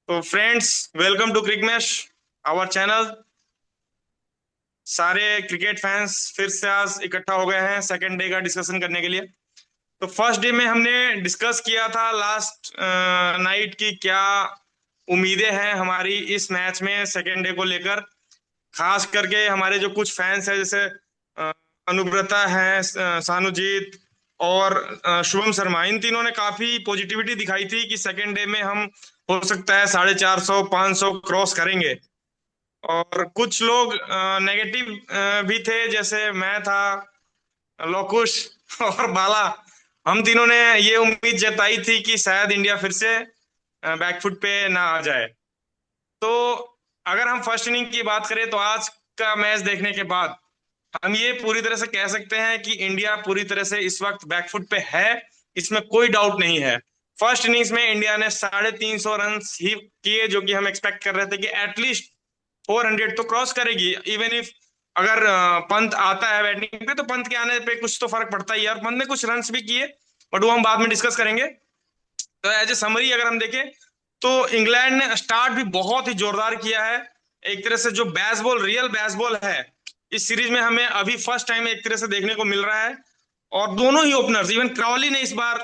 तो friends, welcome to Crickmash our channel. सारे cricket fans फिर से आज इकट्ठा हो गए हैं सेकेंड डे का डिस्कशन करने के लिए। तो फर्स्ट डे में हमने डिस्कस किया था लास्ट नाइट की क्या उम्मीदें हैं हमारी इस मैच में सेकेंड डे को लेकर। खास करके हमारे जो कुछ फैंस हैं जैसे अ, अनुव्रता है, सानुजीत और शुभम शर्मा, इन तीनों ने काफी पॉजिटिविटी दिखाई थी कि सेकेंड डे में हम हो सकता है 450 500 क्रॉस करेंगे। और कुछ लोग नेगेटिव भी थे, जैसे मैं था, लोकुश और बाला। हम तीनों ने ये उम्मीद जताई थी कि शायद इंडिया फिर से बैकफुट पे ना आ जाए। तो अगर हम फर्स्ट इनिंग की बात करें तो आज का मैच देखने के बाद हम ये पूरी तरह से कह सकते हैं कि इंडिया पूरी तरह से इस वक्त बैकफुट पे है। इसमें कोई डाउट नहीं है। फर्स्ट इनिंग्स में इंडिया ने 350 रन ही किए, जो कि हम एक्सपेक्ट कर रहे थे कि एटलीस्ट 400 तो क्रॉस करेगी। इवन इफ अगर पंत आता है बैटिंग पे तो पंत के आने पे कुछ तो फर्क पड़ता ही है, और पंत ने कुछ रन भी किए, बट वो हम बाद में डिस्कस करेंगे। तो एज ए समरी अगर हम देखें तो इंग्लैंड ने स्टार्ट भी बहुत ही जोरदार किया है। एक तरह से जो बेसबॉल, रियल बेसबॉल है इस सीरीज में हमें अभी फर्स्ट टाइम एक तरह से देखने को मिल रहा है। और दोनों ही ओपनर्स, इवन क्रॉली ने इस बार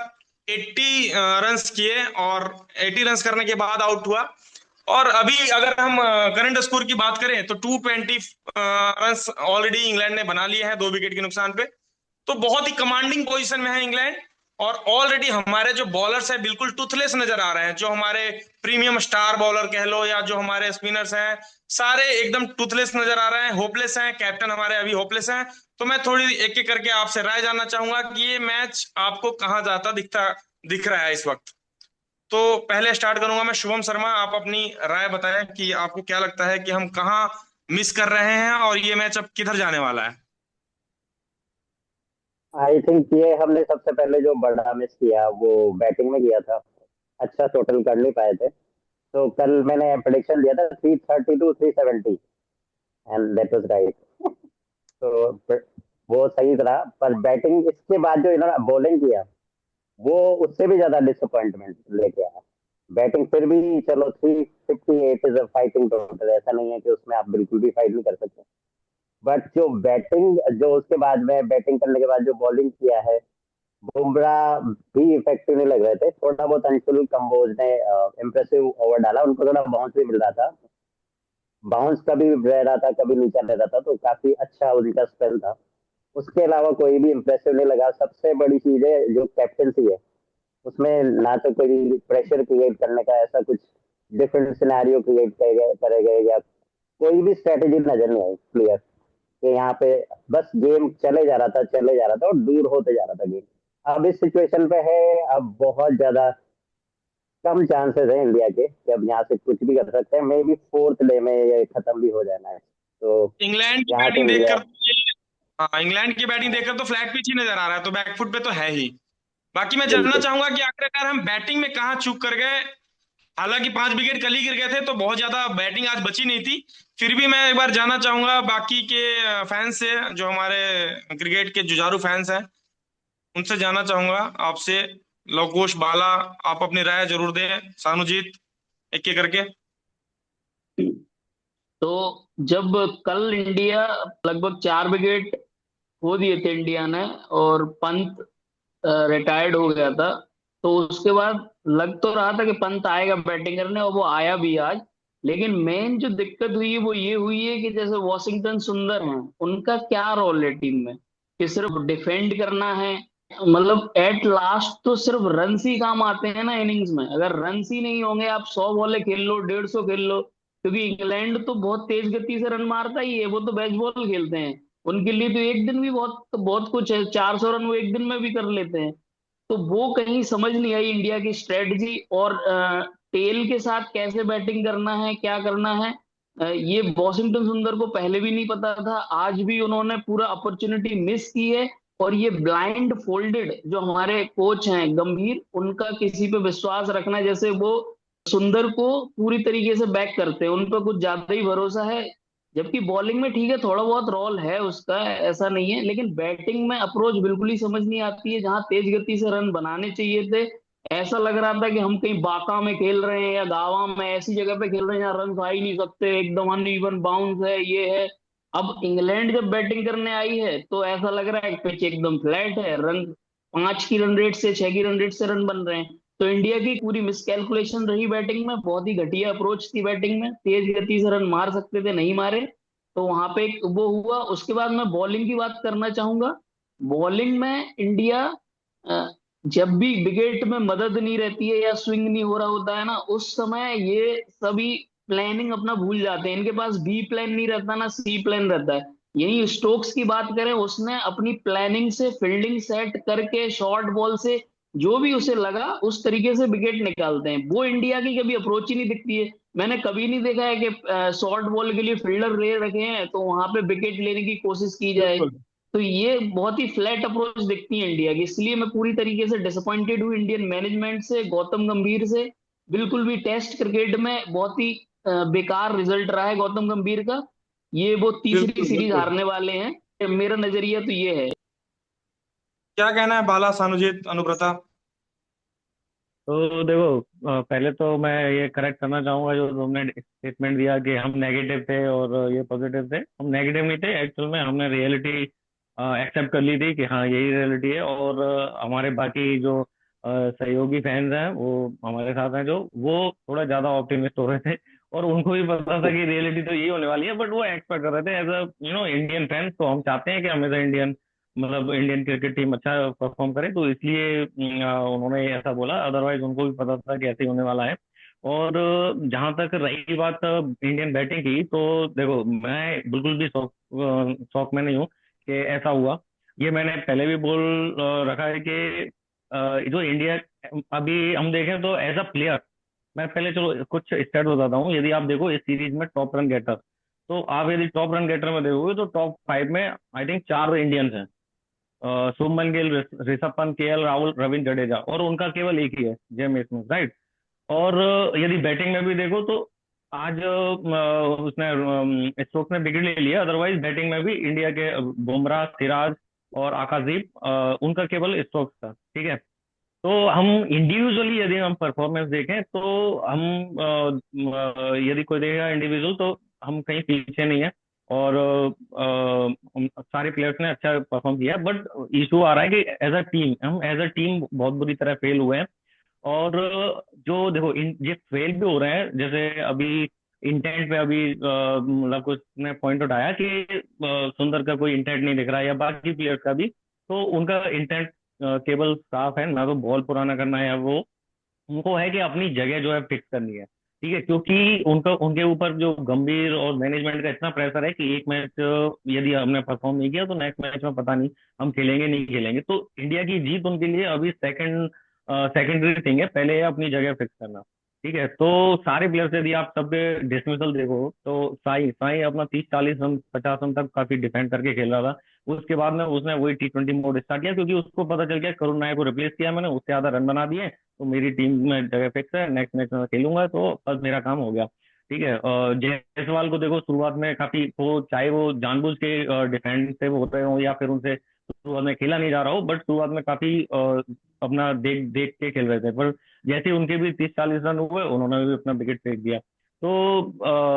80 रन्स किए और 80 रन्स करने के बाद आउट हुआ। और अभी अगर हम करंट स्कोर की बात करें तो 220 रन्स ऑलरेडी इंग्लैंड ने बना लिए हैं 2 विकेट के नुकसान पे। तो बहुत ही कमांडिंग पोजीशन में है इंग्लैंड। और ऑलरेडी हमारे जो बॉलर्स हैं बिल्कुल टूथलेस नजर आ रहे हैं। जो हमारे प्रीमियम स्टार बॉलर कह लो या जो हमारे स्पिनर्स हैं, सारे एकदम टूथलेस नजर आ रहे हैं, होपलेस हैं। कैप्टन हमारे अभी होपलेस हैं। तो मैं थोड़ी एक एक करके आपसे राय जानना चाहूंगा कि ये मैच आपको कहाँ जाता दिख रहा है इस वक्त। तो पहले स्टार्ट करूंगा मैं शुभम शर्मा, आप अपनी राय बताएं कि आपको क्या लगता है कि हम कहाँ मिस कर रहे हैं और ये मैच अब किधर जाने वाला है। आई थिंक ये हमने सबसे पहले जो बड़ा मिस किया वो बैटिंग में किया था। अच्छा टोटल कर नहीं पाए थे। तो कल मैंने प्रेडिक्शन दिया था 330 to 370 and that was right. तो वो सही रहा, पर बैटिंग इसके बाद जो इन्होंने बॉलिंग किया वो उससे भी ज्यादा डिसअपॉइंटमेंट लेके आया। बैटिंग फिर भी चलो 358 इज अ फाइटिंग टोटल, ऐसा नहीं है कि उसमें आप बिल्कुल भी फाइट नहीं कर सकते। बट जो बैटिंग, जो उसके बाद में बैटिंग करने के बाद जो बॉलिंग किया है, बुमराह भी इफेक्टिव नहीं लग रहे थे। थोड़ा बहुत अंशुल कंबोज ने इम्प्रेसिव ओवर डाला, उनको थोड़ा बाउंस भी मिल रहा था। बाउंस कभी रह रहा था कभी नीचा रह रहा था, तो काफी अच्छा उनका स्पेल था। उसके अलावा कोई भी इम्प्रेसिव नहीं लगा। सबसे बड़ी चीज है जो कैप्टनसी है, उसमें ना तो कोई प्रेशर क्रिएट करने का ऐसा कुछ डिफरेंट सिनेरियो क्रिएट करे गए, या कोई भी स्ट्रेटेजी नजर नहीं आई क्लियर कि यहाँ पे बस गेम चले जा रहा था चले जा रहा था और दूर होते जा रहा था गेम। अब इस सिचुएशन पे है, अब बहुत ज्यादा कम चांसेस है इंडिया के कि अब यहाँ से कुछ भी कर सकते हैं। मे बी फोर्थ डे में ये खत्म भी हो जाना है। तो इंग्लैंड की यहाँ से बैटिंग इंडिया। देखकर तो हाँ, इंग्लैंड की बैटिंग देखकर तो फ्लैट पिच ही नजर आ रहा है, तो बैकफुट पे तो है ही। बाकी मैं जानना बिल्कुल। चाहूंगा कि आखिरकार हम बैटिंग में कहाँ चूक कर गए। हालांकि 5 विकेट कल ही गिर गए थे तो बहुत ज्यादा बैटिंग आज बची नहीं थी। फिर भी मैं एक बार जानना चाहूंगा बाकी के फैंस से, जो हमारे क्रिकेट के जुझारू फैंस हैं, उनसे जानना चाहूंगा आपसे। लवकुश, बाला, आप अपनी राय जरूर दें। सानुजीत, एक एक करके। तो जब कल इंडिया लगभग 4 विकेट खो दिए थे इंडिया ने, और पंत रिटायर्ड हो गया था, तो उसके बाद लग तो रहा था कि पंत आएगा बैटिंग करने, और वो आया भी आज। लेकिन मेन जो दिक्कत हुई है वो ये हुई है कि जैसे वॉशिंगटन सुंदर हैं, उनका क्या रोल है टीम में, कि सिर्फ डिफेंड करना है। मतलब एट लास्ट तो सिर्फ रन ही काम आते हैं ना इनिंग्स में। अगर रन ही नहीं होंगे, आप 100 बॉलें खेल लो, 150 खेल लो, क्योंकि इंग्लैंड तो बहुत तेज गति से रन मारता ही है, वो तो बेसबॉल खेलते हैं। उनके लिए तो एक दिन भी बहुत बहुत कुछ है, 400 रन वो एक दिन में भी कर लेते हैं। तो वो कहीं समझ नहीं आई इंडिया की स्ट्रेटजी, और टेल के साथ कैसे बैटिंग करना है, क्या करना है। ये वॉशिंगटन सुंदर को पहले भी नहीं पता था, आज भी उन्होंने पूरा अपॉर्चुनिटी मिस की है। और ये ब्लाइंड फोल्डेड जो हमारे कोच हैं गंभीर, उनका किसी पे विश्वास रखना है, जैसे वो सुंदर को पूरी तरीके से बैक करते हैं, उन पर कुछ ज्यादा ही भरोसा है। जबकि बॉलिंग में ठीक है, थोड़ा बहुत रोल है उसका, ऐसा नहीं है, लेकिन बैटिंग में अप्रोच बिल्कुल ही समझ नहीं आती है। जहां तेज गति से रन बनाने चाहिए थे, ऐसा लग रहा था कि हम कहीं बांका में खेल रहे हैं या गावा में, ऐसी जगह पे खेल रहे हैं जहाँ रन आ ही नहीं सकते, एकदम अनइवन बाउंस है, ये है। अब इंग्लैंड जब बैटिंग करने आई है तो ऐसा लग रहा है पिच एकदम फ्लैट है, रन 5 की रन रेट से, 6 की रन रेट से रन बन रहे हैं। तो इंडिया की पूरी मिसकैलकुलेशन रही बैटिंग में, बहुत ही घटिया अप्रोच थी बैटिंग में, तेज गति से रन मार सकते थे, नहीं मारे। तो वहां पे एक वो हुआ। उसके बाद मैं बॉलिंग की बात करना चाहूंगा। बॉलिंग में इंडिया जब भी विकेट में मदद नहीं रहती है या स्विंग नहीं हो रहा होता है ना, उस समय ये सभी प्लानिंग अपना भूल जाते हैं। इनके पास बी प्लान नहीं रहता ना सी प्लान रहता है। यही स्टोक्स की बात करें, उसने अपनी प्लानिंग से फील्डिंग सेट करके शॉर्ट बॉल से जो भी उसे लगा उस तरीके से विकेट निकालते हैं। वो इंडिया की कभी अप्रोच ही नहीं दिखती है। मैंने कभी नहीं देखा है कि शॉर्ट बॉल के लिए फील्डर रे रखे हैं तो वहां पे विकेट लेने की कोशिश की जाए। बिल्कुल। तो ये बहुत ही फ्लैट अप्रोच दिखती है इंडिया की, इसलिए मैं पूरी तरीके से डिसअपॉइंटेड हूँ इंडियन मैनेजमेंट से, गौतम गंभीर से। बिल्कुल भी टेस्ट क्रिकेट में बहुत ही बेकार रिजल्ट रहा है गौतम गंभीर का। ये वो तीसरी बिल्कुल सीरीज बिल्कुल। हारने वाले हैं, मेरा नजरिया तो ये है। क्या कहना है बाला, सानुजीत, अनुव्रता? तो देखो, पहले तो मैं ये करेक्ट करना चाहूंगा जो तुमने स्टेटमेंट दिया कि हम नेगेटिव थे और ये पॉजिटिव थे। हम नेगेटिव नहीं थे, एक्चुअल में हमने रियलिटी एक्सेप्ट कर ली थी कि हाँ यही रियलिटी है। और हमारे बाकी जो सहयोगी फैंस हैं वो हमारे साथ हैं, जो वो थोड़ा ज्यादा ऑप्टिमिस्ट हो रहे थे और उनको भी पता था कि रियलिटी तो यही होने वाली है, बट वो एक्सपेक्ट कर रहे थे एज अ इंडियन फैंस। तो हम चाहते हैं कि हमेशा इंडियन, मतलब इंडियन क्रिकेट टीम अच्छा परफॉर्म करे, तो इसलिए उन्होंने ऐसा बोला। अदरवाइज उनको भी पता था कि ऐसे ही होने वाला है। और जहां तक रही बात इंडियन बैटिंग की, तो देखो मैं बिल्कुल भी शौक में नहीं हूँ कि ऐसा हुआ। ये मैंने पहले भी बोल रखा है कि जो इंडिया, अभी हम देखें तो एज अ प्लेयर, मैं पहले चलो कुछ स्टेट बताता हूँ। यदि आप देखो इस सीरीज में टॉप रन गेटर, तो आप यदि टॉप रन गेटर में देखोगे तो टॉप 5 में आई थिंक 4 इंडियंस हैं। शुभमन गिल, ऋषभ पंत, केएल राहुल, रविंद्र जडेजा, और उनका केवल एक ही है, जेम्स स्मिथ, राइट। और यदि बैटिंग में भी देखो तो आज उसने स्टोक्स ने विकेट ले लिया, अदरवाइज बैटिंग में भी इंडिया के बुमराह, सिराज और आकाशदीप, उनका केवल स्टोक्स था, ठीक है। तो हम इंडिविजुअली यदि हम परफॉर्मेंस देखें तो हम यदि कोई देखेगा इंडिविजुअल, तो हम कहीं पीछे नहीं है। और सारे प्लेयर्स ने अच्छा परफॉर्म किया, बट इशू आ रहा है कि एज अ टीम, हम एज अ टीम बहुत बुरी तरह फेल हुए हैं। और जो देखो ये फेल भी हो रहे हैं, जैसे अभी इंटेंट पे अभी मतलब कुछ ने पॉइंट उठाया कि सुंदर का कोई इंटेंट नहीं दिख रहा है या बाकी प्लेयर्स का भी। तो उनका इंटेंट केवल साफ है, ना तो बॉल पुराना करना है, वो उनको है कि अपनी जगह जो है फिक्स करनी है, ठीक है। क्योंकि उनका, उनके ऊपर जो गंभीर और मैनेजमेंट का इतना प्रेशर है कि एक मैच यदि हमने परफॉर्म नहीं किया तो नेक्स्ट मैच में पता नहीं हम खेलेंगे नहीं खेलेंगे। तो इंडिया की जीत उनके लिए अभी सेकेंडरी थिंग है, पहले है अपनी जगह फिक्स करना, ठीक है। तो सारे प्लेयर्स यदि आप सबके डिसमिसल देखो तो साई साई अपना 30 40 रन 50 रन तक काफी डिफेंड करके खेल रहा था। उसके बाद में उसने वही T20 मोड स्टार्ट किया, क्योंकि उसको पता चल गया करुण नायक को रिप्लेस किया मैंने, उससे ज्यादा रन बना दिए, तो मेरी टीम में जगह फिक्स है, नेक्स्ट मैच में खेलूंगा तो बस मेरा काम हो गया, ठीक है। जायसवाल को देखो शुरुआत में काफी, वो चाहे वो जानबूझ के डिफेंड से वो होते हो या फिर उनसे शुरुआत में खेला नहीं जा रहा हो, बट शुरुआत में काफी अपना देख देख के खेल रहे थे। पर जैसे ही उनके भी 30 40 रन हुए, उन्होंने भी अपना विकेट फेंक दिया। तो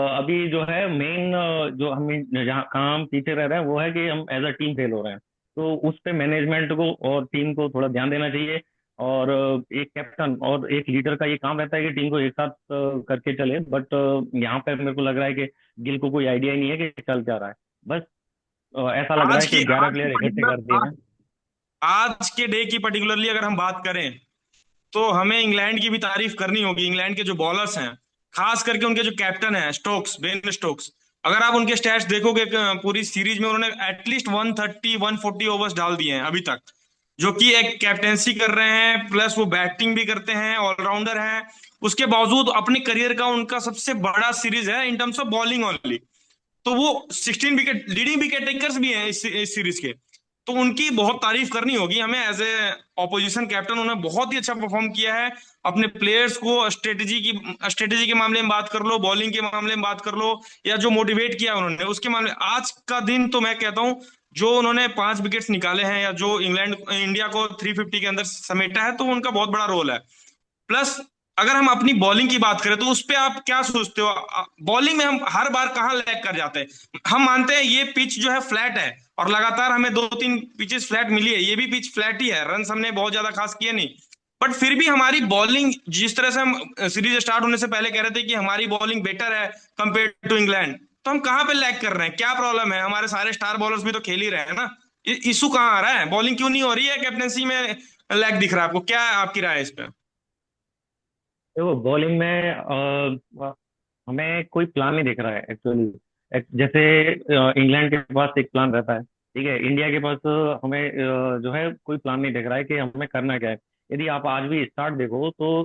अभी जो है मेन, जो हम जहाँ कहाँ हम पीछे रह रहे हैं वो है कि हम एज अ टीम फेल हो रहे हैं। तो उस पे मैनेजमेंट को और टीम को थोड़ा ध्यान देना चाहिए। और एक कैप्टन और एक लीडर का ये काम रहता है कि टीम को एक साथ करके चले, बट यहाँ पे मेरे को लग रहा है कि गिल को कोई आइडिया ही नहीं है कि चल क्या रहा है। बस ऐसा लग रहा आज है की कि 11 आज की प्लेयर इकट्ठे पर्टिकुलर कर दिए आज, हैं। आज के डे की पर्टिकुलरली अगर हम बात करें तो हमें इंग्लैंड की भी तारीफ करनी होगी। इंग्लैंड के जो बॉलर्स हैं, खास करके उनके जो कैप्टन है स्टोक्स, बेन स्टोक्स, अगर आप उनके स्टैट्स देखोगे पूरी सीरीज में उन्होंने एटलीस्ट 130 140 ओवर्स डाल दिए हैं अभी तक, जो कि एक कैप्टेंसी कर रहे हैं, प्लस वो बैटिंग भी करते हैं, ऑलराउंडर हैं। उसके बावजूद अपने करियर का उनका सबसे बड़ा सीरीज है in terms of bowling only. तो वो 16 विकेट लीडिंग विकेट टेकर्स भी हैं इस सीरीज के। तो उनकी बहुत तारीफ करनी होगी हमें एज ए ऑपोजिशन कैप्टन। उन्होंने बहुत ही अच्छा परफॉर्म किया है। अपने प्लेयर्स को स्ट्रेटेजी के मामले में बात कर लो, बॉलिंग के मामले में बात कर लो, या जो मोटिवेट किया उन्होंने उसके मामले, आज का दिन तो मैं कहता हूं जो उन्होंने 5 विकेट्स निकाले हैं या जो इंडिया को 350 के अंदर समेटा है, तो उनका बहुत बड़ा रोल है। प्लस अगर हम अपनी बॉलिंग की बात करें तो उस पे आप क्या सोचते हो? बॉलिंग में हम हर बार कहाँ लैग कर जाते हैं? हम मानते हैं ये पिच जो है फ्लैट है, और लगातार हमें 2-3 पिचेस फ्लैट मिली है, ये भी पिच फ्लैट ही है, रन हमने बहुत ज्यादा खास किए नहीं, बट फिर भी हमारी बॉलिंग, जिस तरह से हम सीरीज स्टार्ट होने से पहले कह रहे थे कि हमारी बॉलिंग बेटर है कंपेयर टू इंग्लैंड, तो हम कहाँ पे लैग कर रहे हैं? क्या प्रॉब्लम है? हमारे सारे स्टार बॉलर्स भी तो खेल ही रहे हैं ना। इशू कहाँ आ रहा है? बॉलिंग क्यों नहीं हो रही है? कैप्टनसी में लैग दिख रहा है आपको? क्या आपकी राय है इस पे? देखो, बॉलिंग में हमें कोई प्लान नहीं दिख रहा है एक्चुअली। जैसे इंग्लैंड के पास एक प्लान रहता है, ठीक है, इंडिया के पास हमें जो है कोई प्लान नहीं दिख रहा है कि हमें करना क्या है। यदि आप आज भी स्टार्ट देखो तो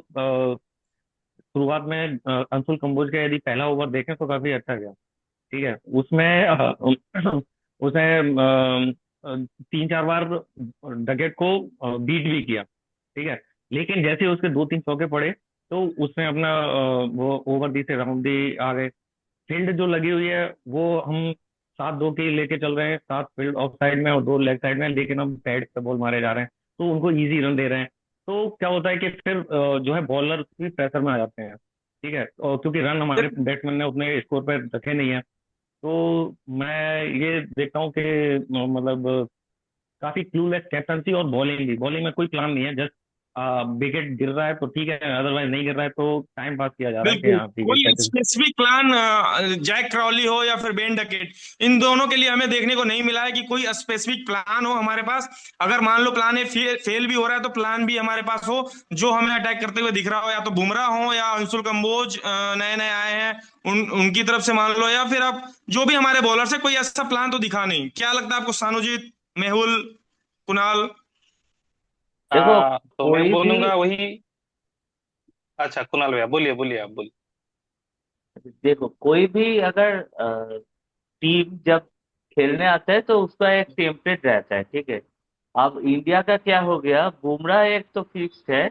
शुरुआत में अंशुल कंबोज का यदि पहला ओवर देखें तो काफी अच्छा गया, ठीक है। उसमें उसने 3-4 बार डगेट को बीट भी किया, ठीक है। लेकिन जैसे उसके 2-3 चौके पड़े तो उसने अपना वो ओवर दी से राउंड दी आ गए। फील्ड जो लगी हुई है वो हम 7-2 की लेके चल रहे हैं, 7 फील्ड ऑफ साइड में और 2 लेग साइड में, लेकिन हम पैड पे बॉल मारे जा रहे हैं तो उनको इजी रन दे रहे हैं। तो क्या होता है कि फिर जो है बॉलर भी प्रेशर में आ जाते हैं, ठीक है, और क्योंकि रन हमारे बैट्समैन ने उतने स्कोर पर रखे नहीं है। तो मैं ये देखता हूँ कि मतलब काफी क्लूलेस कैप्टनसी, और बॉलिंग में कोई प्लान नहीं है। जस्ट विकेट गिर रहा है तो ठीक है, अदरवाइज नहीं गिर रहा है तो टाइम पास किया जा रहा है कि बिल्कुल, हाँ ठीक है कोई कैसे। स्पेसिफिक प्लान जैक क्रॉली हो या फिर बेन डकेट, इन दोनों के लिए हमें देखने को नहीं मिला है कि कोई स्पेसिफिक प्लान हो हमारे पास। अगर मान लो प्लान ए फेल भी हो रहा है तो प्लान भी हमारे पास हो जो हमें अटैक करते हुए दिख रहा हो, या तो बुमराह हो या अंशुल कंबोज नए नए आए हैं, उनकी तरफ से मान लो, या फिर अब जो भी हमारे बॉलर है, कोई ऐसा प्लान तो दिखा नहीं। क्या लगता है आपको, सानुजीत, मेहुल, कुणाल? तो मैं कोई भी बोलूंगा वही। अच्छा, कुणाल भैया बोलिए, बोलिए, आप बोलिए। देखो, कोई भी अगर टीम जब खेलने आता है तो उसका एक टेम्पलेट रहता है, ठीक है। अब इंडिया का क्या हो गया, बुमराह एक तो फिक्स्ड है,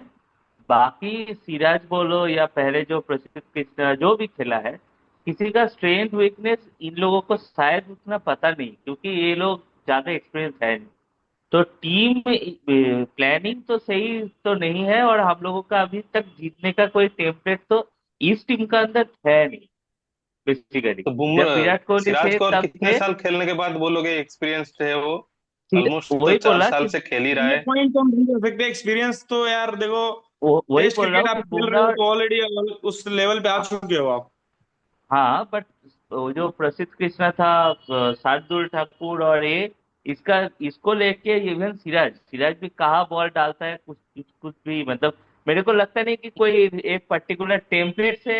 बाकी सिराज बोलो या पहले जो प्रसिद्ध कृष्णा जो भी खेला है, किसी का स्ट्रेंथ वीकनेस इन लोगों को शायद उतना पता नहीं, क्योंकि ये लोग ज्यादा एक्सपीरियंस है नहीं। तो टीम प्लानिंग तो सही तो नहीं है, और हम लोगों का अभी तक जीतने का कोई टेम्पलेट तो इस टीम का अंदर है नहीं बेसिकली। तो जब बुमराह, विराट कोहली सिराज थे को और तब कितने थे। साल खेलने के बाद बोलोगे एक्सपीरियंस्ड है वो? ऑलमोस्ट तो वही चार बोला साल कि से खेल ही रहा ये है। पॉइंट तो हम नहीं कर सकते, एक्सपीरियंस तो यार देखो, वही टेस्ट बोल रहा क्रिकेट हूँ आप कि खेल रहे हो बुमराह। तो ऑलरेडी उस लेवल पे आ चुके हो आप। हाँ, बट जो प्रसिद्ध कृष्णा था, शार्दुल ठाकुर और ये, इसका इसको लेके इवन सिराज सिराज भी कहाँ बॉल डालता है, कुछ कुछ कुछ भी मतलब। मेरे को लगता नहीं कि कोई एक पर्टिकुलर टेम्पलेट से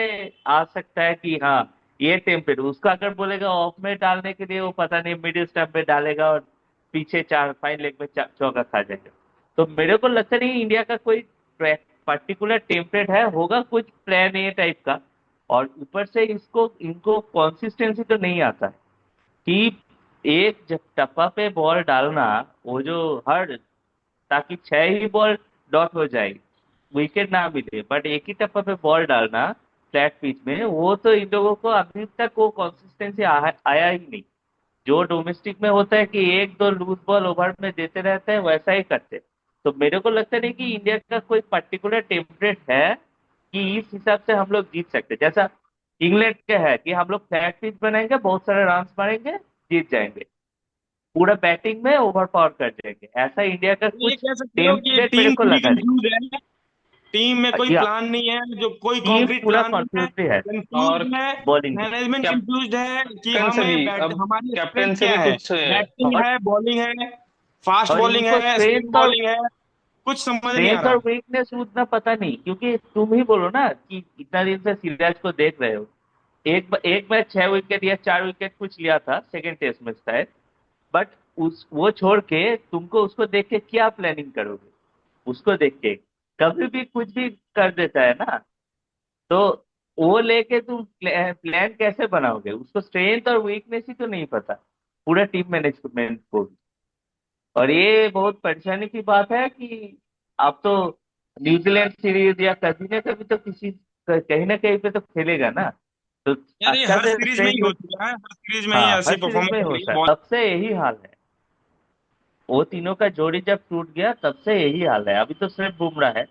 आ सकता है कि हाँ ये टेम्पलेट उसका अगर बोलेगा ऑफ में डालने के लिए, वो पता नहीं मिडिल स्टंप में डालेगा और पीछे चार फाइन लेग में चौका खा जाएगा। तो मेरे को लगता नहीं इंडिया का कोई पर्टिकुलर टेम्पलेट है, होगा कुछ प्लान ए टाइप का। और ऊपर से इसको इनको कंसिस्टेंसी तो नहीं आता है कि एक जब टप्पा पे बॉल डालना, वो जो हर ताकि 6 ही बॉल डॉट हो जाए, विकेट ना मिले, बट एक ही टप्पा पे बॉल डालना फ्लैट पिच में, वो तो इन लोगों को अभी तक वो कंसिस्टेंसी आया ही नहीं। जो डोमेस्टिक में होता है कि एक दो लूज बॉल ओवर में देते रहते हैं, वैसा ही करते हैं। तो मेरे को लगता नहीं कि इंडिया का कोई पर्टिकुलर टेम्पलेट है कि इस हिसाब से हम लोग जीत सकते हैं। जैसा इंग्लैंड का है कि हम लोग फ्लैट पिच बनाएंगे, बहुत सारे रन मारेंगे, जीत जाएंगे, पूरा बैटिंग में ओवर पावर कर जाएंगे। ऐसा इंडिया का ये कुछ कह सकते हो कि टेम्पलेट मेरे टीम को पूरी लगा नहीं। कंफ्यूज है, टीम में कोई या प्लान नहीं है, जो कोई टीम कॉन्क्रीट पूरा प्लान नहीं है, कॉन्फ्यूज है, और कंफ्यूज है। बॉलिंग में। मैनेजमेंट कैप कंफ्यूज है कि कैप्टन से हमें भी, अब हमारी स्ट्रेंथ कैप्टन से क्या भी है, कुछ बैटिंग और है, बॉलिंग है, फास्ट और बॉलिंग इनको है, स्पिन स्ट्रेंथ और बॉलिंग है, कुछ समझ नहीं आ स्ट्रेंथ और रहा। वीकनेस उतना पता नहीं, क्योंकि तुम ही बोलो ना कि इतना दिन से सिराज को देख रहे हो। एक मैच 6 विकेट या 4 विकेट कुछ लिया था सेकंड टेस्ट में शायद। बट उस वो छोड़ के तुमको उसको देख के क्या प्लानिंग करोगे? उसको देख के कभी भी कुछ भी कर देता है ना। तो वो लेके तुम प्लान कैसे बनाओगे? उसको स्ट्रेंथ और वीकनेस ही तो नहीं पता पूरा टीम मैनेजमेंट को। और ये बहुत परेशानी की बात है कि अब तो न्यूजीलैंड सीरीज या कभी ना कभी तो किसी कहीं ना कहीं पे तो खेलेगा ना। तो यार ये अच्छा हर से सीरीज में ही स्ट्रेंथ। हो चुका है, हर सीरीज में ही हाँ, ऐसी हर सीरीज परफॉर्मेंस में हो रही है होता है, बॉल। तब से यही हाल है। वो तीनों का जोड़ी जब टूट गया तब से यही हाल है। अभी तो सिर्फ बुमराह है,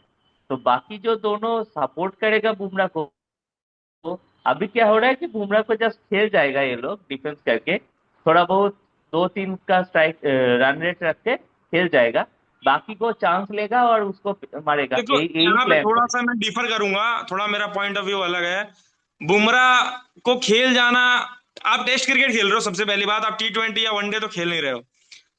तो बाकी जो दोनों सपोर्ट करेगा बुमराह को, तो अभी क्या हो रहा है कि बुमराह को जस्ट खेल जाएगा ये लोग डिफेंस करके, थोड़ा बहुत 2-3 का स्ट्राइक रन रेट रख के खेल जाएगा, बाकी को चांस लेगा और उसको मारेगा, देखो, यही यही यहाँ पे प्लान थोड़ा करेगा। सा मैं डिफर करूंगा, थोड़ा मेरा पॉइंट ऑफ व्यू अलग है। बुमराह को खेल जाना, आप टेस्ट क्रिकेट खेल रहे हो, सबसे पहली बात, आप T20 या वनडे तो खेल नहीं रहे हो।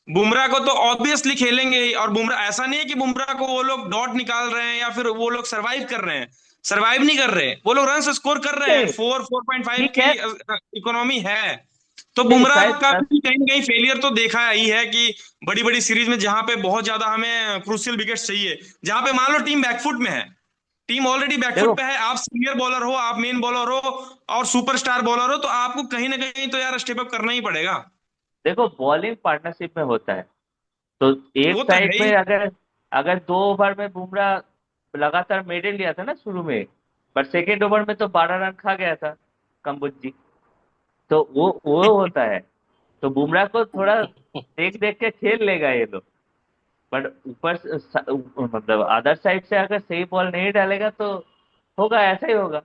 बुमराह को तो ऑब्वियसली खेलेंगे ही, और बुमराह ऐसा नहीं है कि बुमराह को वो लोग डॉट निकाल रहे हैं या फिर वो लोग सरवाइव कर रहे हैं। सरवाइव नहीं कर रहे, वो लोग रन स्कोर कर रहे हैं, नहीं, 4.5 ठीक की है। इकोनॉमी है। तो नहीं, बुमराह शायद का भी कहीं ना कहीं फेलियर तो देखा ही है कि बड़ी बड़ी सीरीज में जहां पे बहुत ज्यादा हमें क्रूशियल विकेट्स चाहिए, जहां पे मान लो टीम बैकफुट में है, टीम ऑलरेडी बैकफुट देखो पे है, आप सीनियर बॉलर हो, आप मेन बॉलर हो और सुपरस्टार बॉलर हो, तो आपको कहीं ना कहीं तो यार स्टेप अप करना ही पड़ेगा। देखो, बॉलिंग पार्टनरशिप में होता है, तो एक वो तो साइड है में ही। अगर अगर 2 ओवर में बुमराह लगातार मेडन लिया था ना शुरू में, पर सेकेंड ओवर में तो 12 रन खा गया था कंबुजी, तो वो होता है। तो बुमराह को थोड़ा देख देख के खेल लेगा ये लोग, बट मतलब अदर साइड से अगर सही बॉल नहीं डालेगा तो होगा, ऐसा ही होगा।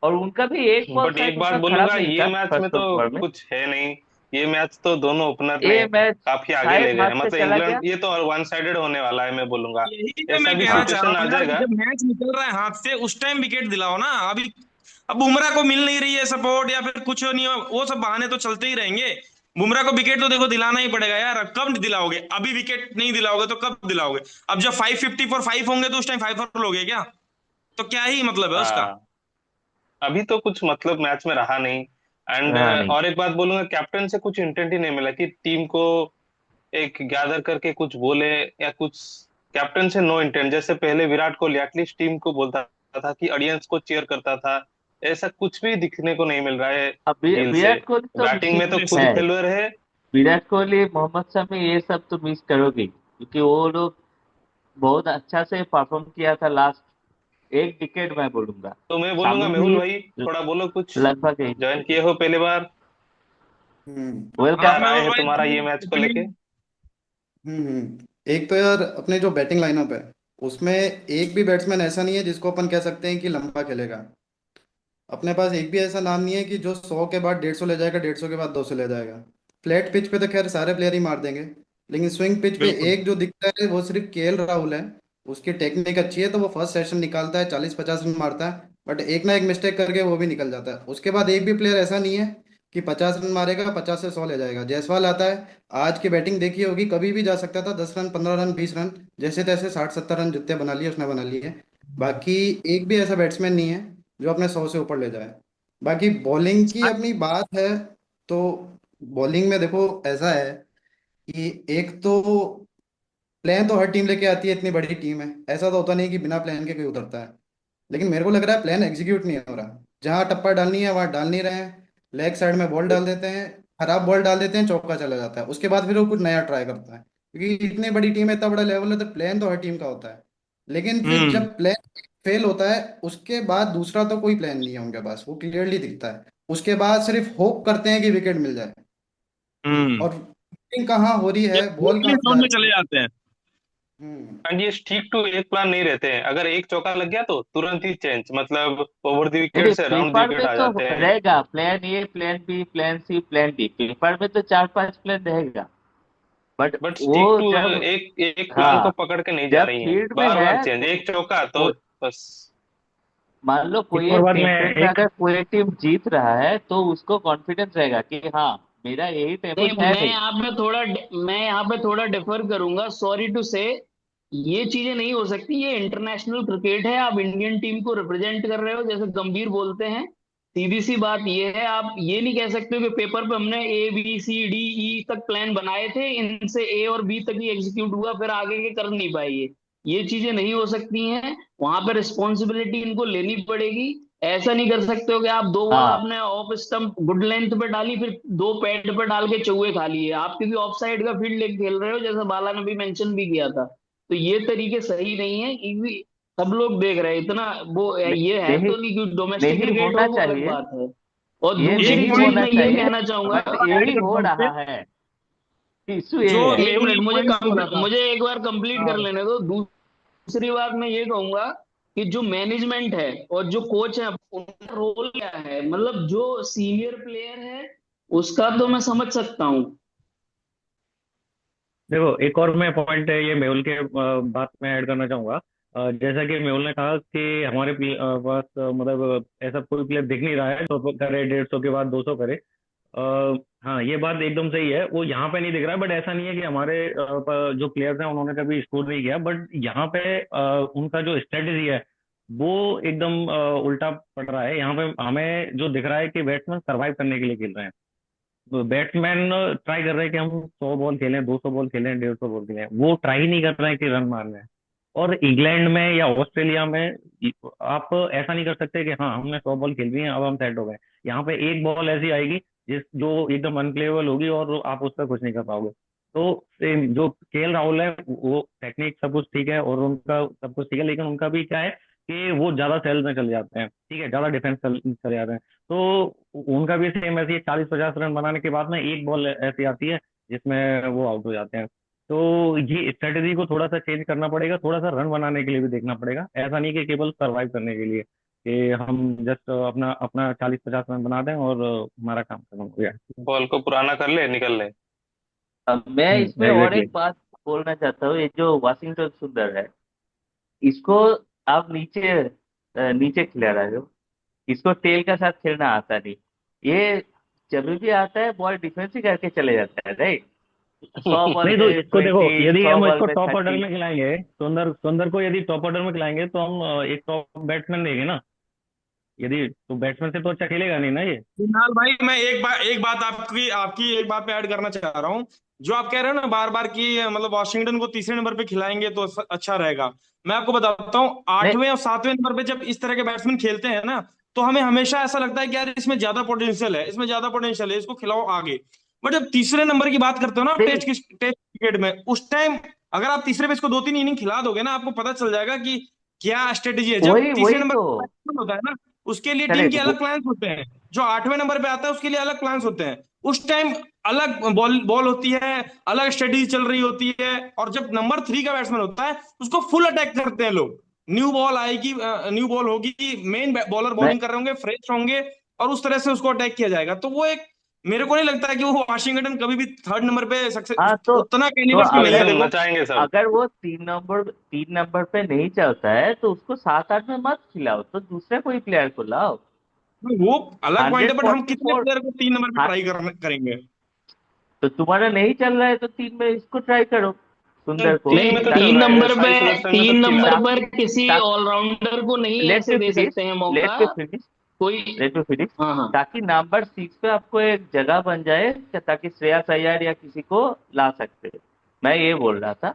और उनका भी एक बॉल बट शायद एक बात उतना खराब बोलूंगा, नहीं ये था मैच में फर्स्ट तो ओवर में। कुछ है नहीं। ये मैच तो दोनों ओपनर ने ये मैच काफी आगे ले शायद गए हैं, हाथ से मतलब चला इंग्लैंड गया। ये तो और वन साइडेड होने वाला है, मैं बोलूंगा। यही तो ऐसा मैं भी कहना चाह रहा सिचुएशन आ हूँ यार, कि जाएगा। जब मैच निकल रहा है हाथ से उस टाइम विकेट दिलाओ ना। अभी अब बुमराह को मिल नहीं रही है सपोर्ट या फिर कुछ नहीं हो, वो सब बहाने तो चलते ही रहेंगे। बुमराह को विकेट तो देखो दिलाना ही पड़ेगा यार, कब दिलाओगे? अभी विकेट नहीं दिलाओगे तो कब दिलाओगे? अब जब 550 फॉर 5 होंगे तो उस टाइम 5 फॉर लोगे क्या? तो क्या ही मतलब है उसका? हाँ, अभी तो कुछ मतलब मैच में रहा नहीं। एंड रहा नहीं। और एक बात बोलूंगा, कैप्टन से कुछ इंटेंट ही नहीं मिला कि टीम को एक गैदर करके कुछ बोले या कुछ। कैप्टन से नो इंटेंट, जैसे पहले विराट कोहली एटलीस्ट टीम को बोलता था कि ऑडियंस को चीयर करता था, ऐसा कुछ भी दिखने को नहीं मिल रहा है अब ढील से। विराट कोहली तो बैटिंग में तो मिस खुद है। फेल्युअर है। विराट कोहली, मोहम्मद शमी, ये सब तो मिस करोगे, क्योंकि वो लोग बहुत अच्छा से परफॉर्म किया था लास्ट एक डिकेड, मैं बोलूंगा। तो मैं बोलूंगा, शामी मेहुल भी भाई थोड़ा बोलो कुछ। लगभग यही ज्वाइन थे। किए हो पहली बार, हाँ क्या वेलकम। राय मेहुल है भाई, तुम्हारा ये थोड़ी मैच को लेके? ओपिनियन। एक तो यार अपने जो बैटिंग लाइनअप है उसमें एक भी बैट्समैन ऐसा नहीं है जिसको अपन कह सकते हैं कि लंबा खेलेगा। अपने पास एक भी ऐसा नाम नहीं है कि जो 100 के बाद 150 ले जाएगा, 150 के बाद 200 ले जाएगा। फ्लैट पिच पे तो खैर सारे प्लेयर ही मार देंगे, लेकिन स्विंग पिच पे बिल्कुल। एक जो दिखता है वो सिर्फ केएल राहुल है। उसकी टेक्निक अच्छी है तो वो फर्स्ट सेशन निकालता है, 40-50 रन मारता है, बट एक ना एक मिस्टेक करके वो भी निकल जाता है। उसके बाद एक भी प्लेयर ऐसा नहीं है कि 50 रन मारेगा 50 से 100 ले जाएगा। जायसवाल आता है, आज की बैटिंग देखी होगी, कभी भी जा सकता था 10 रन 15 रन 20 रन, जैसे तैसे 60-70 रन जितने बना लिए उसने बना लिए। बाकी एक भी ऐसा बैट्समैन नहीं है जो अपने 100 से ऊपर ले जाए। बाकी बॉलिंग की अपनी बात है तो बॉलिंग में देखो ऐसा है कि एक तो प्लान तो हर टीम लेके आती है, इतनी बड़ी टीम है, ऐसा तो होता नहीं कि बिना प्लान के कोई उतरता है। लेकिन मेरे को लग रहा है प्लान एग्जीक्यूट नहीं हो रहा, जहां टप्पा डालनी है वहां डाल नहीं रहे हैं। लेग साइड में बॉल डाल देते हैं, खराब बॉल डाल देते हैं, चौका चला जाता है, उसके बाद फिर वो कुछ नया ट्राई करता है, क्योंकि इतनी बड़ी टीम है, इतना बड़ा लेवल है, तो प्लान तो हर टीम का होता है। लेकिन फिर हम्म। जब प्लान फेल होता है उसके बाद दूसरा तो कोई प्लान नहीं है उनके पास, वो क्लियरली दिखता है। उसके बाद सिर्फ होप करते हैं कि विकेट मिल जाए, हम्म। और fielding कहाँ हो रही ये है, बॉल ओपनिंग कहाँ जोन जा में रही चले है। जाते हैं। हम्म। एंड ये स्टिक टू एक प्लान नहीं रहते हैं, अगर एक चौका लग गया तो तुरंत ही चेंज, मतलब ओवर द नहीं विकेट नहीं, से अराउंड द पेपर विकेट में आ तो जाते हैं। रहेगा plan A, plan B, plan C, plan D, paper में तो 4-5 प्लान रहेगा। बट बट वो स्टिक टू जब, एक एक प्लान को हाँ, पकड़ के नहीं जा जब रही है, फील्ड में बार है बार चेंज, तो एक चौका तो को, बस। मान लो एक कोई और एक बात मैं टेम्परेट में एक अगर कोई टीम जीत रहा है तो उसको कॉन्फिडेंस रहेगा कि हाँ, मेरा यही टेम्पो नहीं, है नहीं। मैं यहाँ पे थोड़ा डिफर करूंगा, सॉरी टू से। ये चीजें नहीं हो सकती, ये इंटरनेशनल क्रिकेट है, आप इंडियन टीम को रिप्रेजेंट कर रहे हो जैसे गंभीर बोलते हैं। सीधी सी बात ये है, आप ये नहीं कह सकते हो कि पेपर पे हमने A B C D E तक प्लान बनाए थे, इनसे ए और बी तक ही एग्जीक्यूट हुआ, फिर आगे के कर नहीं पाए। ये चीजें नहीं हो सकती हैं, वहां पर रिस्पॉन्सिबिलिटी इनको लेनी पड़ेगी। ऐसा नहीं कर सकते हो कि आप 2 बॉल हाँ, आपने ऑफ स्टंप गुड लेंथ पे डाली, फिर 2 पैड पे डाल के चौके खा लिए, आप क्योंकि ऑफ साइड का फील्ड लेके खेल रहे हो, जैसे बाला ने भी मेंशन भी किया था। तो ये तरीके सही नहीं है, क्योंकि सब लोग देख रहे हैं इतना। वो ये है नहीं, तो नहीं कि डोमेस्टिक नहीं क्रिकेट हो, होना वो अलग चाहिए, बात है। और ये एक दूसरी नहीं चीज पॉइंट होना मैं ये चाहिए, कहना चाहूंगा, बट ऐड यही करता हो हूँ इस पे। रहा है। इशू ये जो है। एक मेहुल मिनट, ने मुझे पॉइंट बोला था। मुझे एक बार कंप्लीट कर हाँ, लेने दो। दूसरी बात मैं ये कहूंगा कि जो मैनेजमेंट है और जो कोच है उनका रोल क्या है। मतलब जो सीनियर प्लेयर है उसका तो मैं समझ सकता हूँ। देखो, एक और मैं पॉइंट है ये मेहुल के बात में ऐड करना चाहूंगा। जैसा कि मेहुल ने कहा कि हमारे पास मतलब ऐसा कोई प्लेयर दिख नहीं रहा है तो करे 150 के बाद 200 करे। हाँ, ये बात एकदम सही है, वो यहाँ पे नहीं दिख रहा है, बट ऐसा नहीं है कि हमारे जो प्लेयर्स हैं उन्होंने कभी स्कोर नहीं किया, बट यहाँ पे उनका जो स्ट्रेटेजी है वो एकदम उल्टा पड़ रहा है। यहाँ पे हमें जो दिख रहा है कि बैट्समैन सरवाइव करने के लिए खेल रहे हैं। बैट्समैन ट्राई कर रहे हैं कि हम 100 बॉल खेलें, 200 बॉल खेलें, 150 बॉल खेलें, वो ट्राई नहीं कर रहे हैं कि रन मारने हैं। और इंग्लैंड में या ऑस्ट्रेलिया में आप ऐसा नहीं कर सकते कि हाँ हमने 100 बॉल खेल ली हैं अब हम सेट हो गए। यहाँ पे एक बॉल ऐसी आएगी जो एकदम अनप्लेएबल होगी और आप उस पर कुछ नहीं कर पाओगे। तो जो केएल राहुल है वो टेक्निक सब कुछ ठीक है और उनका सब कुछ ठीक है, लेकिन उनका भी क्या है कि वो ज्यादा सेल में चले जाते हैं, ठीक है, ज्यादा डिफेंस चले जाते हैं। तो उनका भी सेम ऐसे ही 40-50 रन बनाने के बाद में एक बॉल ऐसी आती है जिसमें वो आउट हो जाते हैं। तो ये स्ट्रेटेजी को थोड़ा सा चेंज करना पड़ेगा, थोड़ा सा रन बनाने के लिए भी देखना पड़ेगा, ऐसा नहीं कि केवल सरवाइव करने के लिए कि हम जस्ट अपना अपना 40-50 रन बना दें और हमारा काम खत्म हो गया। बॉल को पुराना कर ले, निकल ले। अब मैं इसमें और एग्जैक्टली। एक बात बोलना चाहता हूँ। ये जो वाशिंगटन सुंदर है, इसको आप नीचे खिला रहे हो। इसको टेल के साथ खेलना आता नहीं। ये जब भी आता है बॉल डिफेंस ही करके चले जाता है, राइट। 100 बॉल नहीं तो पे इसको देखो, 20, यदि 100 हम बॉल इसको पे टॉप ऑर्डर 30। में खिलाएंगे, सुंदर सुंदर को यदि टॉप ऑर्डर में खिलाएंगे तो हम एक टॉप बैट्समैन देंगे ना। यदि तो बैट्समैन से तो अच्छा खेलेगा नहीं ना ये। कुणाल भाई, मैं एक बात आपकी आपकी एक बात पे ऐड करना चाह रहा हूँ। जो आप कह रहे हो ना बार बार कि मतलब वाशिंगटन को तीसरे नंबर पे खिलाएंगे तो अच्छा रहेगा। मैं आपको बताता हूँ, नहीं, 8वें और 7वें नंबर पे जब इस तरह के बैट्समैन खेलते हैं ना, तो हमें हमेशा ऐसा लगता है कि यार इसमें ज्यादा पोटेंशियल है, इसमें ज्यादा पोटेंशियल है, इसको खिलाओ आगे। बट जब तीसरे नंबर की बात करते हो ना नहीं, टेस्ट क्रिकेट में, उस टाइम अगर आप तीसरे पे इसको 2-3 इनिंग खिला दोगे ना, आपको पता चल जाएगा कि क्या स्ट्रेटेजी है। जब वही तीसरे वही नंबर तो। पर बैट्समैन होता है ना, उसके लिए टीम के करेक्ट। अलग प्लान्स होते हैं। जो 8वें नंबर पे आता है उसके लिए अलग प्लान्स होते हैं। उस टाइम अलग बॉल बॉल होती है, अलग स्ट्रेटेजी चल रही होती है। और जब नंबर 3 का बैट्समैन होता है उसको फुल अटैक करते हैं लोग। न्यू बॉल आएगी, न्यू बॉल होगी, मेन बॉलर मैं बॉलिंग कर रहे होंगे, फ्रेश होंगे, और उस तरह से उसको अटैक किया जाएगा। तो वो एक, मेरे को नहीं लगता है कि वो वाशिंगटन कभी भी थर्ड नंबर पे हाँ, सक्सेस तो उतना तो कैलिबर का अगले नहीं है। अगर दिन वो नचाएंगे सब। अगर वो 3 नंबर पे नहीं चलता है तो उसको 7-8 में मत खिलाओ, तो दूसरे कोई प्लेयर को लाओ। वो अलग पॉइंट है, हंड्रेड बट हम फोर्टी कितने फोर प्लेयर को 3 नंबर पे ट्राई करेंगे? तो तुम्हारा नहीं चल रहा है तो 3 में इसको ट्राई करो, सुंदर को। तीन नहीं, में तो चल तीन रहा है, नंबर पे साई सुदर्शन में तो तीन खिला। नंबर पर ताकि किसी ताकि ऑलराउंडर को नहीं लेट ऐसे मी दे फिनिश सकते हैं लेट मौका मी फिनिश कोई। लेट मी फिनिश हाँ हाँ। ताकि नंबर 6 पे आपको एक जगह बन जाए, ताकि श्रेयस अय्यर या किसी को ला सकते हैं। मैं ये बोल रहा था।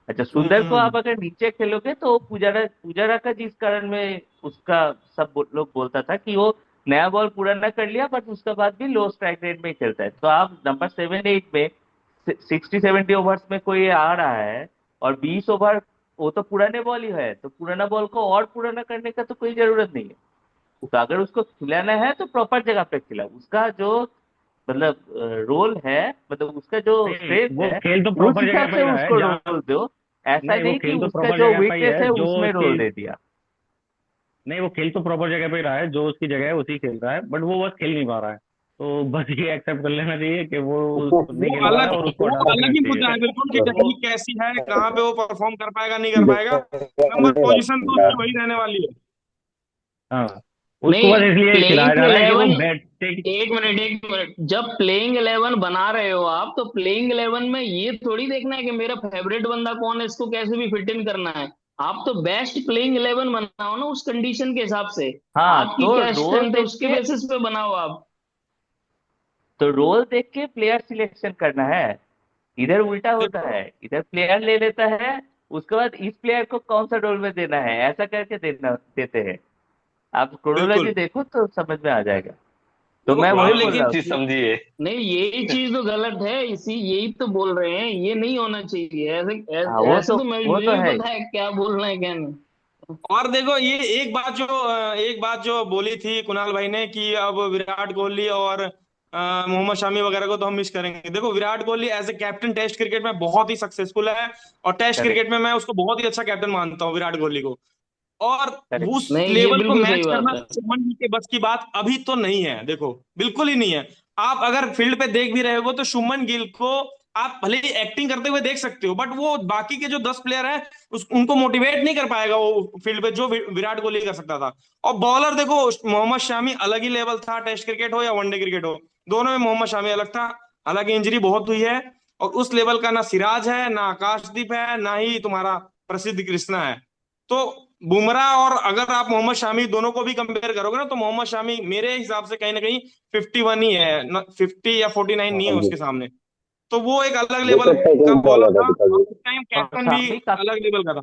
अच्छा, सुंदर को हम्म। आप अगर नीचे खेलोगे तो पुजारा पुजारा का जिस कारण में उसका लोग बोलता था कि वो नया बॉल पूरा ना कर लिया, बट उसके बाद भी लो स्ट्राइक रेट में खेलता है। तो आप नंबर 7-8 में 60-70 ओवर्स में कोई आ रहा है और 20 ओवर, वो तो पुराने बॉल ही है, तो पुराना बॉल को और पुराना करने का तो कोई जरूरत नहीं है। तो अगर उसको खिलाना है तो प्रॉपर जगह पे खिलाओ। उसका जो मतलब रोल है, मतलब उसका जो नहीं, स्ट्रेंथ वो है, खेल तो उस प्रॉपर जगह हिसाब पे से ही रहा है उसको जहाँ। रोल दो। ऐसा नहीं, वो नहीं कि खेल तो उसका प्रॉपर जो जगह पे ही वीकनेस है है जो उसमें रोल उसकी। दे दिया। नहीं, वो खेल तो प्रॉपर जगह पे ही रहा है, जो उसकी जगह है उसी खेल रहा है, बट वो बस खेल नहीं पा रहा है। तो बस ये एक्सेप्ट कर लेना चाहिए कि वो नहीं वो खेल पा रहा अलग है और उसको वो हटा देना अलग ही मुद्दा चाहिए। है बिल्कुल, कि टेक्निक कैसी है, कहाँ पे वो परफॉर्म कर पाएगा नहीं कर पाएगा। नंबर पोजीशन तो उसकी वही रहने वाली है। हाँ, उसको नहीं, बस इसलिए खिलाया प्लेइंग जा रहा है कि वो 11, बैट टेक। एक मिनट, जब प्लेइंग 11 बना रहे हो आप, तो प्लेइंग 11 में ये थोड़ी देखना है कि मेरा फेवरेट बंदा कौन है, इसको कैसे भी फिट इन करना है। आप तो बेस्ट प्लेइंग 11 बनाओ ना उस कंडीशन के हिसाब से। हाँ, आपकी तो क्या रोल स्ट्रेंथ है देख उसके के बेसिस पे बनाओ आप। तो रोल देख के प्लेयर सिलेक्शन करना है। इधर उल्टा होता देखो, है, इधर प्लेयर ले लेता है, उसके बाद इस प्लेयर को कौन सा रोल में देना है ऐसा करके देते हैं। आप क्रोनोलॉजी बिल्कुल। देखो तो समझ में आ जाएगा। तो देखो मैं आप वही आप बोल एक रहा लेकिन हूँ चीज कि समझिए। नहीं, यही चीज तो गलत है, इसी यही तो बोल रहे हैं, ये नहीं होना चाहिए ऐसे। हाँ, ऐसे तो वो मुझे तो भी है ही। पता है क्या बोलना है क्या नहीं। और देखो, ये एक बात जो बोली थी कुणाल भाई ने कि अब विराट कोहली और मोहम्मद शामी वगैरह को तो हम मिस करेंगे। देखो Virat Kohli as a captain test cricket में बहुत ही सक्सेसफुल है, और टेस्ट करेक्ट क्रिकेट में मैं उसको बहुत ही अच्छा कैप्टन मानता हूँ विराट कोहली को। और करेक्ट उस नहीं, ये लेवल को बिल्कुल सही मैच बात करना है। शुभमन गिल के बस की बात अभी तो नहीं है, देखो बिल्कुल ही नहीं है। आप अगर फील्ड पे देख भी रहे हो तो शुभमन गिल को आप भले ही एक्टिंग करते हुए देख सकते हो, बट वो बाकी के जो 10 प्लेयर हैं उनको मोटिवेट नहीं कर पाएगा वो फील्ड पे, जो विराट कोहली कर सकता था। और बॉलर देखो, मोहम्मद शामी अलग ही लेवल था, टेस्ट क्रिकेट हो या वनडे क्रिकेट हो, दोनों में मोहम्मद शामी अलग था। हालांकि इंजरी बहुत हुई है, और उस लेवल का ना सिराज है, ना आकाशदीप है, ना ही तुम्हारा प्रसिद्ध कृष्णा है। तो बुमराह, और अगर आप मोहम्मद शामी दोनों को भी कंपेयर करोगे ना, तो मोहम्मद शामी मेरे हिसाब से कहीं ना कहीं 51 ही है, 50 या 49 नहीं है हाँ जी, उसके सामने। तो वो एक अलग लेवल विकेट का टेकिंग बॉलर बॉलर है था, बिकॉज और उस टाइम और कैप्टन भी शामी का अलग लेवल का था।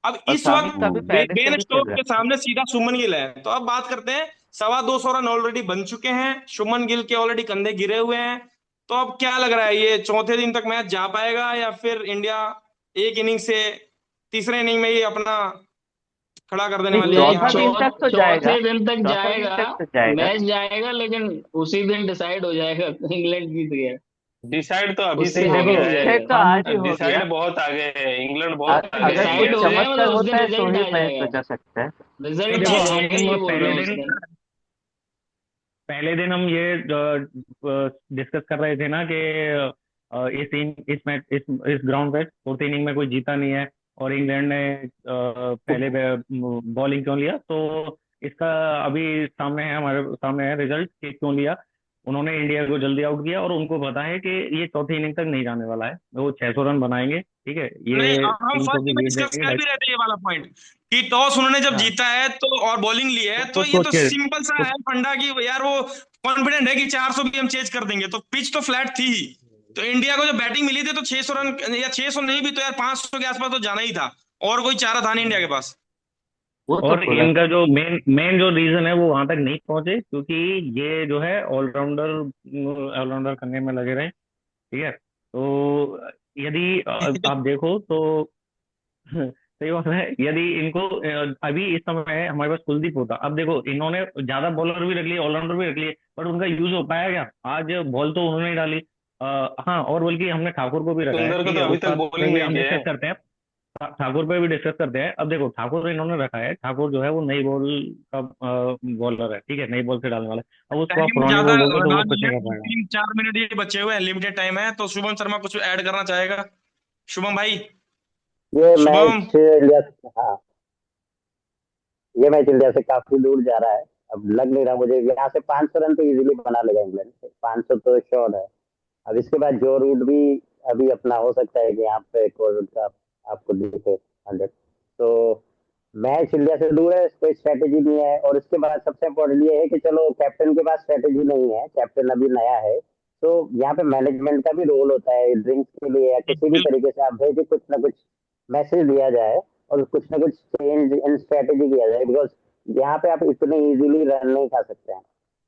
अब और इस शामी वक्त काफी पहले से बेन भी खेल स्टोक्स रहा के सामने सीधा शुभमन गिल है। तो अब बात करते हैं, 250 रन ऑलरेडी बन चुके हैं, शुभमन गिल के ऑलरेडी कंधे गिरे हुए हैं। तो अब क्या लग रहा है, ये चौथे दिन तक मैच जा पाएगा, या फिर इंडिया एक इनिंग से तीसरे इनिंग में ही अपना खड़ा कर देने नहीं, वाली है कि नहीं, चौथा हाँ भाई। दिन तक तो जाएगा, चौथे दिन तक चौथा दिन जाएगा। तक तो जाएगा। मैच जाएगा, लेकिन उसी दिन डिसाइड हो जाएगा इंग्लैंड जीत गया, डिसाइड तो अभी से उससे ही हो आगे गया हो है। डिसाइड जाएगा। तो आज ही हो गया। डिसाइड बहुत आगे है, इंग्लैंड बहुत आगे है अगर डिसाइड इंडिया कुछ हो से। गया चमत्कार मतलब उस दिन होता है तो रिजल्ट ही आ मैच जाएगा। बचा सकता है। नहीं रिजल्ट आ देखो, जाएगा, हम ये बोल रहा पहले हूँ उस दिन दिन। पहले दिन हम ये डिस्कस कर रहे थे ना कि इस मैच इस ग्राउंड पे फोर्थ इनिंग में कोई जीता नहीं है, और इंग्लैंड ने पहले बॉलिंग क्यों लिया। तो इसका अभी सामने है, हमारे सामने है रिजल्ट कि क्यों लिया। उन्होंने इंडिया को जल्दी आउट किया, और उनको पता है कि ये चौथी इनिंग तक नहीं जाने वाला है, वो 600 रन बनाएंगे, ठीक है, नहीं, ये हम 300 फर्स्ट की में लीड डिस्कस देंगे कर भी रहे थे ये वाला पॉइंट, कि टॉस उन्होंने जब हाँ, जीता है तो और बॉलिंग ली है, तो तो ये तो सोचिए सिंपल सा तो है फंडा कि यार वो कॉन्फिडेंट है कि 400 भी हम चेज कर देंगे। तो पिच तो फ्लैट थी ही, तो इंडिया को जब बैटिंग मिली थी तो 600 रन, या 600 नहीं भी तो यार 500 के आसपास तो जाना ही था, और कोई चारा था नहीं इंडिया के पास। वो तो और पूरा इनका जो मेन मेन जो रीजन है वो वहां तक नहीं पहुंचे, क्योंकि ये जो है ऑलराउंडर ऑलराउंडर करने में लगे रहे, ठीक है। तो यदि आप देखो तो सही बात है, यदि इनको अभी इस समय हमारे पास कुलदीप होता, अब देखो इन्होंने ज्यादा बॉलर भी रख लिए, ऑलराउंडर भी रख लिए, बट उनका यूज हो पाया क्या? आज बॉल तो उन्होंने ही डाली। हाँ, और बल्कि हमने ठाकुर को भी रखा है, सुंदर को ठीक तो है, अभी उस तक बात पे बॉलिंग भी नहीं हम किया डिस्कस है। करते हैं। ठाकुर पे भी डिस्कस करते हैं। अब देखो ठाकुर इन्होंने रखा है, ठाकुर जो है वो नई बॉल का बॉलर है, ठीक है, नई बॉल से डालने वाला है। अब उसको आप टाइम पुरानी ज्यादा बॉल दोगे तो रहा वो कुछ नहीं नहीं कर है, पाएगा। 3-4 मिनट ही बचे हुए हैं, लिमिटेड टाइम है, तो शुभम शर्मा कुछ ऐड करना चाहेगा? शुभम भाई। ये शुभम। मैच इंडिया, हाँ, ये मैच इंडिया से काफी दूर जा रहा है। अब लग नहीं रहा मुझे, यहाँ से 500 रन तो इजीली बना लेगा इंग्लैंड से, 500 तो श्योर है। अब इसके बाद जो रूट भी अभी अपना हो सकता है कि यहाँ पे एक और रूट का आपको दिखे 100। तो मैच इंडिया से दूर है, कोई स्ट्रेटेजी नहीं है। और इसके बाद सबसे इम्पोर्टेंट ये है कि चलो कैप्टन के पास स्ट्रेटेजी नहीं है, कैप्टन अभी नया है, तो यहाँ पे मैनेजमेंट का भी रोल होता है, ड्रिंक्स के लिए या किसी भी बिल्कुल। तरीके से आप भेजे, कुछ ना कुछ मैसेज दिया जाए और कुछ ना कुछ चेंज इन स्ट्रेटेजी किया जाए, बिकॉज यहाँ पे आप इतने इजीली रन नहीं खा सकते हैं।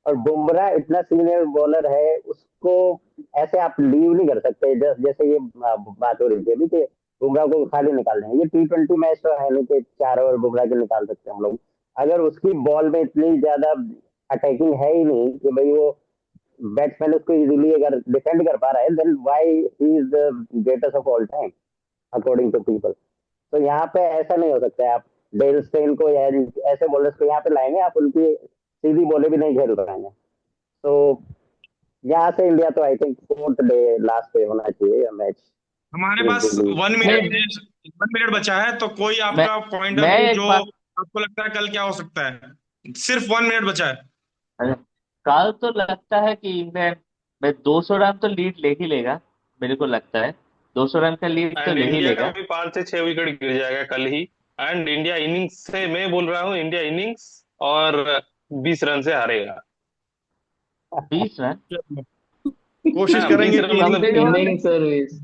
और बुमराह इतना सीनियर बॉलर है, उसको ऐसे आप लीव नहीं कर सकते। जैसे ये बात हो रही थी अभी कि बुमराह को खाली निकाल देंगे, ये T20 मैच तो है नहीं कि 4 ओवर बुमराह के निकाल सकते हैं हम लोग। अगर उसकी बॉल में इतनी ज्यादा अटैकिंग है ही नहीं कि भाई वो बैट्समैन उसको इजीली अगर डिफेंड कर पा रहा है, then why he is the greatest of all time according to people. तो यहाँ पे ऐसा नहीं हो सकता है, आप डेल स्टेन को या ऐसे बॉलर्स को यहाँ पे लाएंगे, आप उनकी सीधी बॉलें भी नहीं खेल पाएंगे। तो यहाँ से इंडिया तो I think fourth day last day होना चाहिए मैच हमारे पास इजीली। 1 मिनट, नहीं, 1 मिनट बचा है, तो कोई मैं आपका पॉइंटर मैं हो एक जो बात, आपको लगता है कल क्या हो सकता है? सिर्फ 1 मिनट बचा है। कल तो लगता है कि इंग्लैंड में 200 रन तो लीड ले ही लेगा, मेरे को लगता है 200 रन का लीड तो एंड ले ही इंडिया का लेगा। भी 5 से 6 विकेट गिर जाएगा कल ही। एंड इंडिया इनिंग्स से, मैं बोल रहा हूँ इंडिया इनिंग्स और 20 रन से हारेगा। 20 रन कोशिश हाँ, 20 करेंगे रन कि मतलब समथिंग कि हो, इनिंग सर्विस।